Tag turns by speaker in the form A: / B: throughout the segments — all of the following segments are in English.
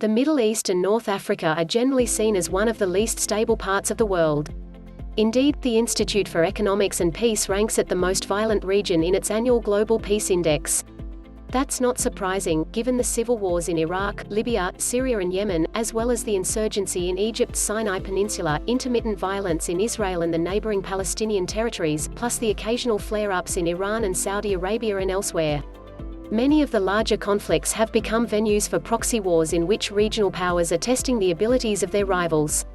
A: The Middle East and North Africa are generally seen as one of the least stable parts of the world. Indeed, the Institute for Economics and Peace ranks it the most violent region in its annual Global Peace Index. That's not surprising, given the civil wars in Iraq, Libya, Syria and Yemen, as well as the insurgency in Egypt's Sinai Peninsula, intermittent violence in Israel and the neighboring Palestinian territories, plus the occasional flare-ups in Iran and Saudi Arabia and elsewhere. Many of the larger conflicts have become venues for proxy wars in which regional powers are testing the abilities of their rivals.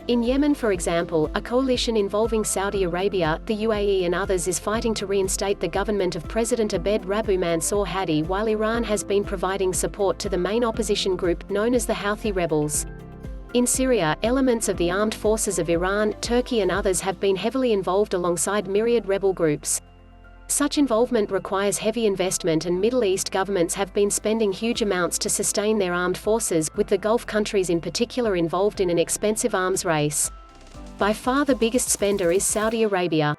A: In Yemen, for example, a coalition involving Saudi Arabia, the UAE and others is fighting to reinstate the government of President Abed Rabbou Mansour Hadi, while Iran has been providing support to the main opposition group, known as the Houthi rebels. In Syria, elements of the armed forces of Iran, Turkey and others have been heavily involved alongside myriad rebel groups. Such involvement requires heavy investment, and Middle East governments have been spending huge amounts to sustain their armed forces, with the Gulf countries in particular involved in an expensive arms race. By far the biggest spender is Saudi Arabia.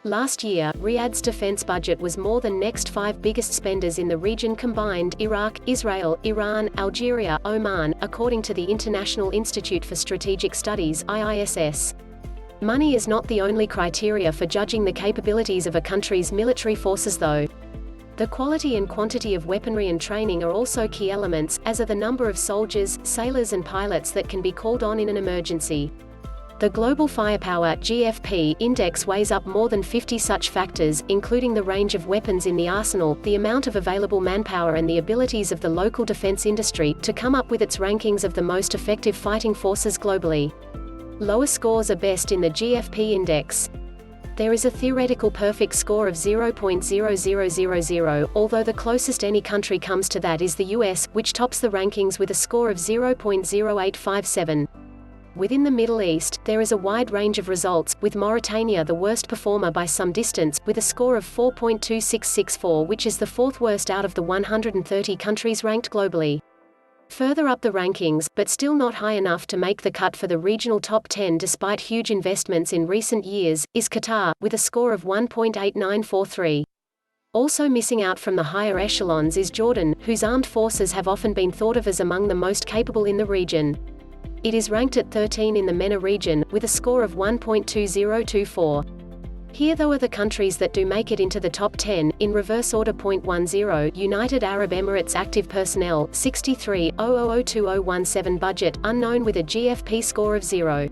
A: Last year, Riyadh's defense budget was more than next 5 biggest spenders in the region combined: Iraq, Israel, Iran, Algeria, Oman, according to the International Institute for Strategic Studies (IISS). Money is not the only criteria for judging the capabilities of a country's military forces, though. The quality and quantity of weaponry and training are also key elements, as are the number of soldiers, sailors and pilots that can be called on in an emergency. The Global Firepower (GFP) Index weighs up more than 50 such factors, including the range of weapons in the arsenal, the amount of available manpower and the abilities of the local defense industry, to come up with its rankings of the most effective fighting forces globally. Lower scores are best in the GFP index. There is a theoretical perfect score of 0.0000, although the closest any country comes to that is the US, which tops the rankings with a score of 0.0857. Within the Middle East, there is a wide range of results, with Mauritania the worst performer by some distance, with a score of 4.2664, which is the 4th worst out of the 130 countries ranked globally. Further up the rankings, but still not high enough to make the cut for the regional top 10 despite huge investments in recent years, is Qatar, with a score of 1.8943. Also missing out from the higher echelons is Jordan, whose armed forces have often been thought of as among the most capable in the region. It is ranked at 13 in the MENA region, with a score of 1.2024. Here though are the countries that do make it into the top 10, in reverse order: 0.10, United Arab Emirates active personnel, 63, 0002017 budget, unknown with a GFP score of 0.